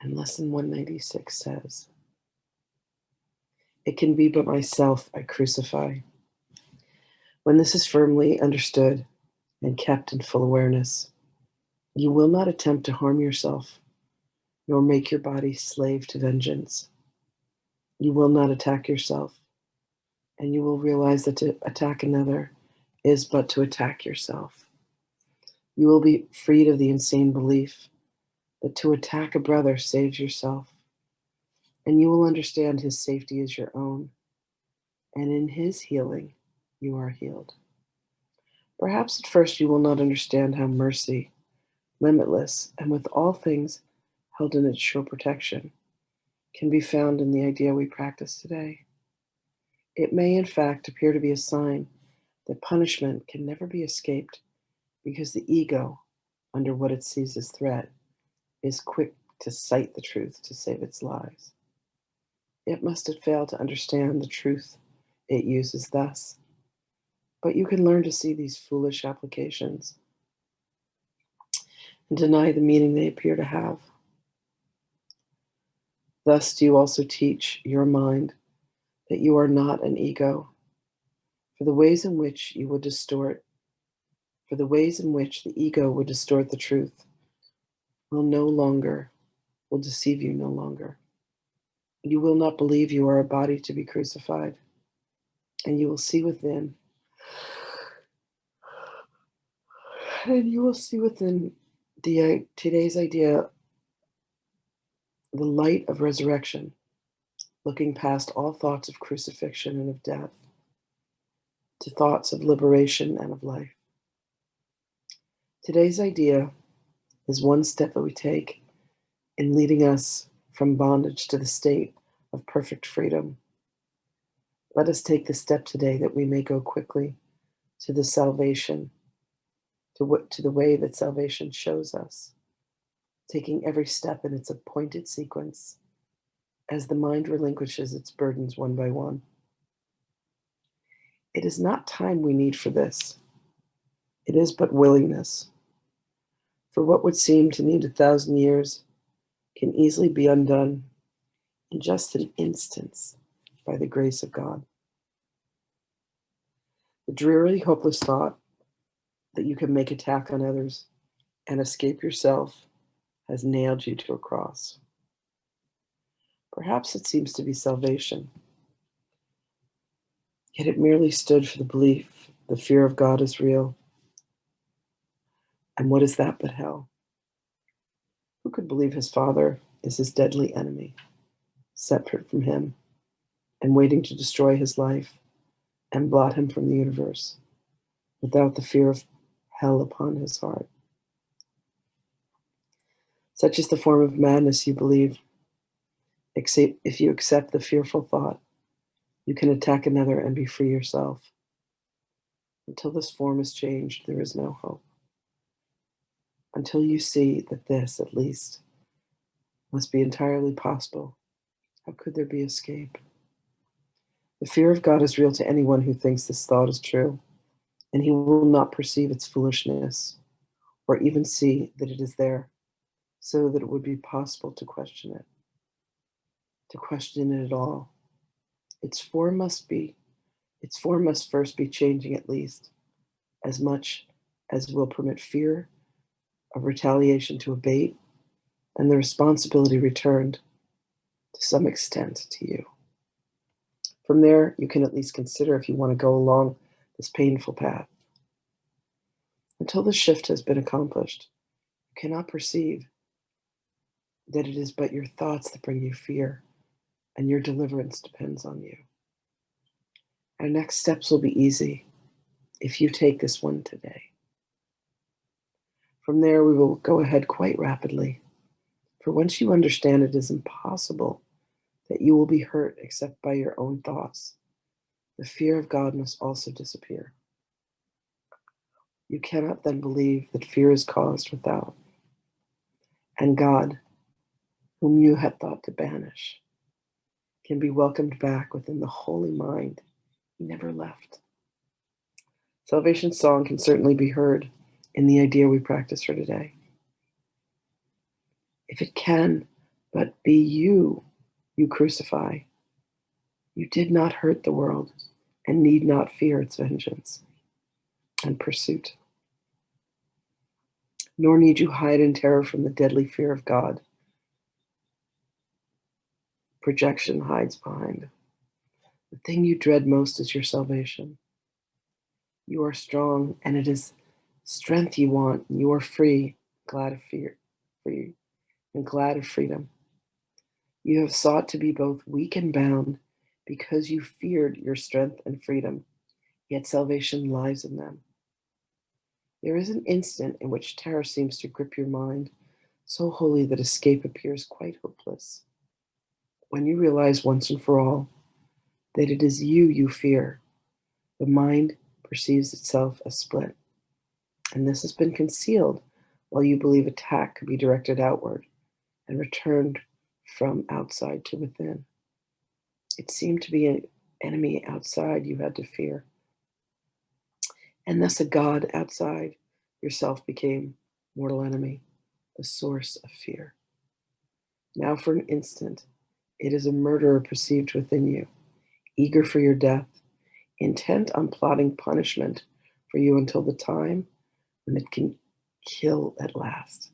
And lesson 196 says, "It can be but myself I crucify." When this is firmly understood and kept in full awareness, you will not attempt to harm yourself, nor make your body slave to vengeance. You will not attack yourself, and you will realize that to attack another is but to attack yourself. You will be freed of the insane belief that to attack a brother saves yourself, and you will understand his safety is your own, and in his healing, you are healed. Perhaps at first you will not understand how mercy, limitless, and with all things held in its sure protection, can be found in the idea we practice today. It may, in fact, appear to be a sign that punishment can never be escaped because the ego, under what it sees as threat, is quick to cite the truth to save its lives. It must have failed to understand the truth it uses thus. But you can learn to see these foolish applications and deny the meaning they appear to have. Thus do you also teach your mind that you are not an ego, for the ways in which the ego would distort the truth will deceive you no longer. You will not believe you are a body to be crucified, and you will see within today's idea the light of resurrection, looking past all thoughts of crucifixion and of death to thoughts of liberation and of life. Today's idea is one step that we take in leading us from bondage to the state of perfect freedom. Let us take the step today that we may go quickly to the salvation, to the way that salvation shows us, taking every step in its appointed sequence as the mind relinquishes its burdens one by one. It is not time we need for this. It is but willingness. For what would seem to need 1,000 years can easily be undone in just an instant by the grace of God. The dreary, hopeless thought that you can make attack on others and escape yourself has nailed you to a cross. Perhaps it seems to be salvation, yet it merely stood for the belief the fear of God is real. And what is that but hell? Who could believe his father is his deadly enemy, separate from him and waiting to destroy his life and blot him from the universe, without the fear of hell upon his heart? Such is the form of madness you believe. Except if you accept the fearful thought, you can attack another and be free yourself. Until this form is changed, there is no hope. Until you see that this, at least, must be entirely possible, how could there be escape? The fear of God is real to anyone who thinks this thought is true, and he will not perceive its foolishness, or even see that it is there, so that it would be possible to question it at all. Its form must first be changing at least, as much as will permit fear of retaliation to abate, and the responsibility returned to some extent to you. From there, you can at least consider if you want to go along this painful path. Until the shift has been accomplished, you cannot perceive that it is but your thoughts that bring you fear, and your deliverance depends on you. Our next steps will be easy if you take this one today. From there, we will go ahead quite rapidly, for once you understand it is impossible that you will be hurt except by your own thoughts, the fear of God must also disappear. You cannot then believe that fear is caused without, and God, whom you had thought to banish, can be welcomed back within the holy mind he never left. Salvation song can certainly be heard in the idea we practice for today. If it can But be you, you crucify. You did not hurt the world and need not fear its vengeance and pursuit. Nor need you hide in terror from the deadly fear of God. Projection hides behind. The thing you dread most is your salvation. You are strong, and it is strength you want. You are free, glad of fear, free, and glad of freedom. You have sought to be both weak and bound because you feared your strength and freedom, yet salvation lies in them. There is an instant in which terror seems to grip your mind, so wholly that escape appears quite hopeless. When you realize once and for all that it is you fear, the mind perceives itself as split. And this has been concealed while you believe attack could be directed outward and returned from outside to within. It seemed to be an enemy outside you had to fear. And thus a God outside yourself became mortal enemy, the source of fear. Now for an instant, it is a murderer perceived within you, eager for your death, intent on plotting punishment for you until the time when it can kill at last.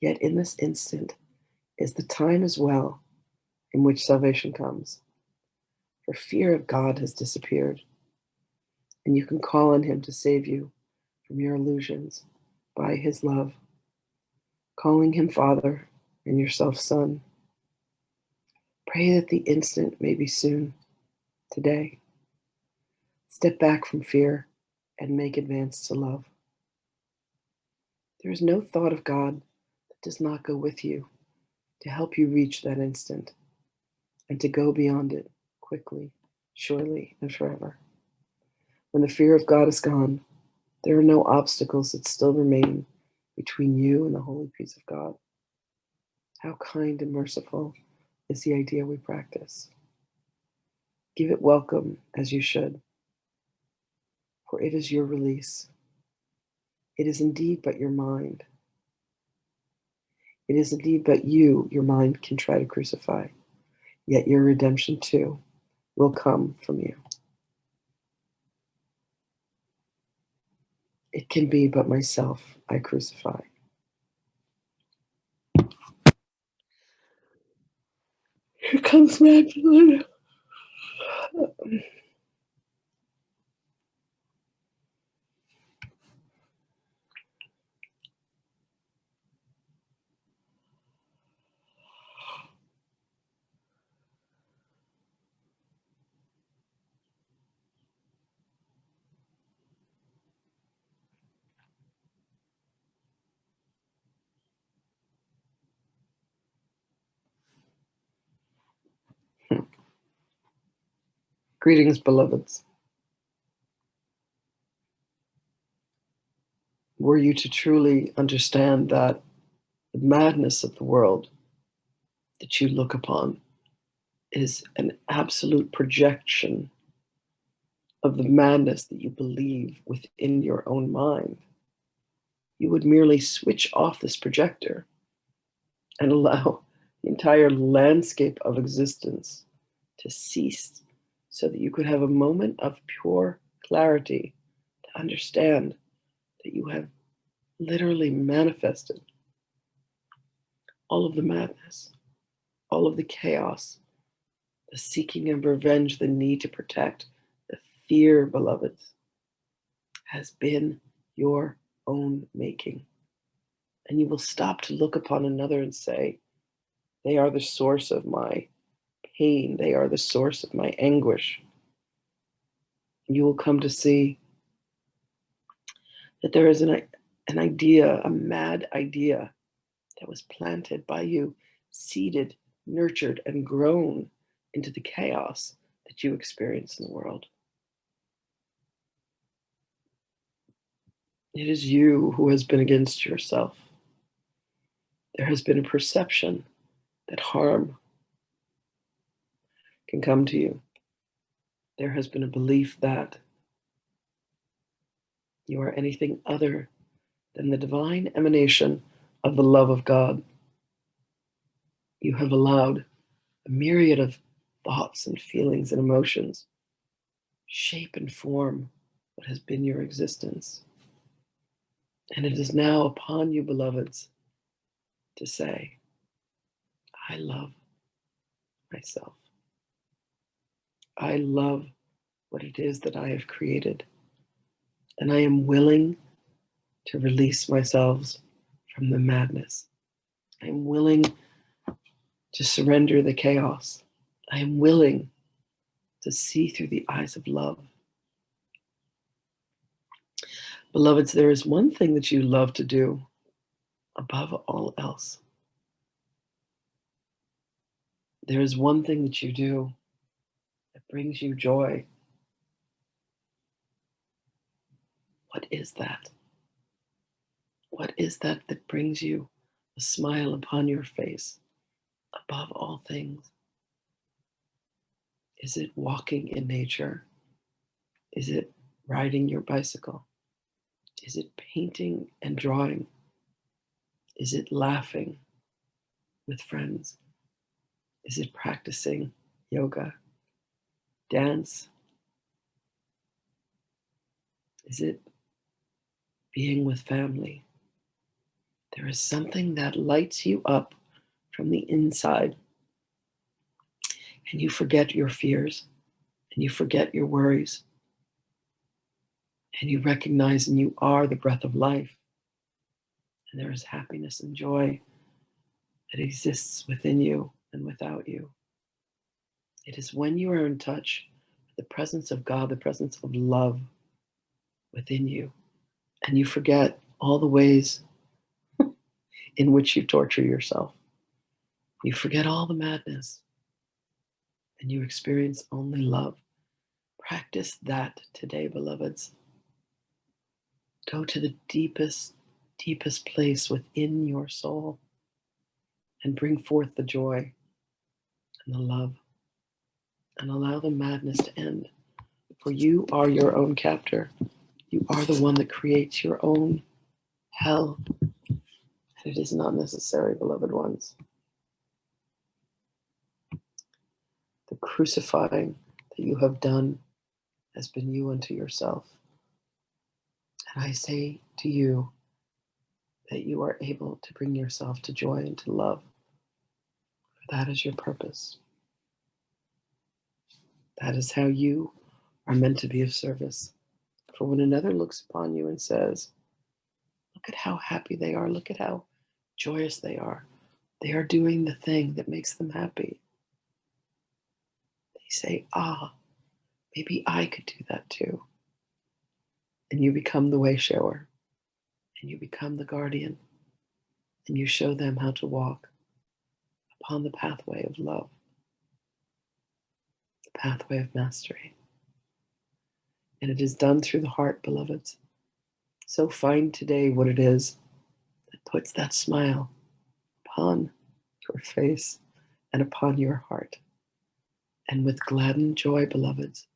Yet in this instant is the time as well in which salvation comes. For fear of God has disappeared, and you can call on him to save you from your illusions by his love, calling him Father and yourself Son. Pray that the instant may be soon, today. Step back from fear and make advance to love. There is no thought of God that does not go with you to help you reach that instant and to go beyond it quickly, surely, and forever. When the fear of God is gone, there are no obstacles that still remain between you and the holy peace of God. How kind and merciful is the idea we practice. Give it welcome as you should, for it is your release. It is indeed but your mind. It is indeed but you, your mind can try to crucify, yet your redemption too will come from you. It can be but myself I crucify. Here comes Magdalene. Greetings, beloveds. Were you to truly understand that the madness of the world that you look upon is an absolute projection of the madness that you believe within your own mind, you would merely switch off this projector and allow the entire landscape of existence to cease so that you could have a moment of pure clarity to understand that you have literally manifested all of the madness, all of the chaos, the seeking of revenge, the need to protect, the fear, beloveds, has been your own making. And you will stop to look upon another and say, they are the source of my pain. They are the source of my anguish. And you will come to see that there is an idea, a mad idea that was planted by you, seeded, nurtured, and grown into the chaos that you experience in the world. It is you who has been against yourself. There has been a perception that harm can come to you. There has been a belief that you are anything other than the divine emanation of the love of God. You have allowed a myriad of thoughts and feelings and emotions shape and form what has been your existence. And it is now upon you, beloveds, to say, I love myself. I love what it is that I have created. And I am willing to release myself from the madness. I am willing to surrender the chaos. I am willing to see through the eyes of love. Beloveds, there is one thing that you love to do above all else. There is one thing that you do that brings you joy. What is that? What is that that brings you a smile upon your face above all things? Is it walking in nature? Is it riding your bicycle? Is it painting and drawing? Is it laughing with friends? Is it practicing yoga, dance? Is it being with family? There is something that lights you up from the inside, and you forget your fears, and you forget your worries, and you recognize and you are the breath of life, and there is happiness and joy that exists within you and without you. It is when you are in touch with the presence of God, the presence of love within you, and you forget all the ways in which you torture yourself. You forget all the madness, and you experience only love. Practice that today, beloveds. Go to the deepest, deepest place within your soul and bring forth the joy and the love and allow the madness to end. For you are your own captor. You are the one that creates your own hell. And it is not necessary, beloved ones. The crucifying that you have done has been you unto yourself. And I say to you that you are able to bring yourself to joy and to love. For that is your purpose. That is how you are meant to be of service. For when another looks upon you and says, look at how happy they are, look at how joyous they are doing the thing that makes them happy. They say, maybe I could do that too. And you become the way shower, and you become the guardian, and you show them how to walk upon the pathway of love, the pathway of mastery. And it is done through the heart, beloveds. So find today what it is that puts that smile upon your face and upon your heart. And with gladdened joy, beloveds,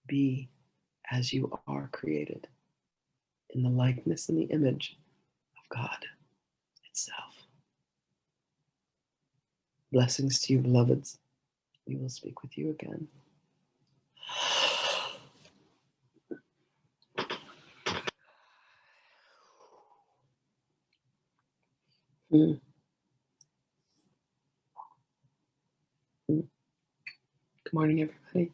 be as you are created, in the likeness and the image of God itself. Blessings to you, beloveds. We will speak with you again. Mm. Mm. Good morning, everybody.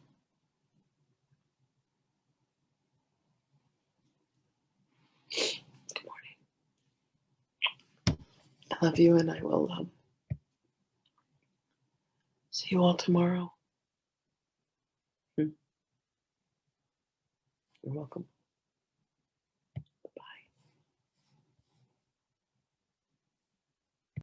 Good morning. I love you, and I will see you all tomorrow. You're welcome.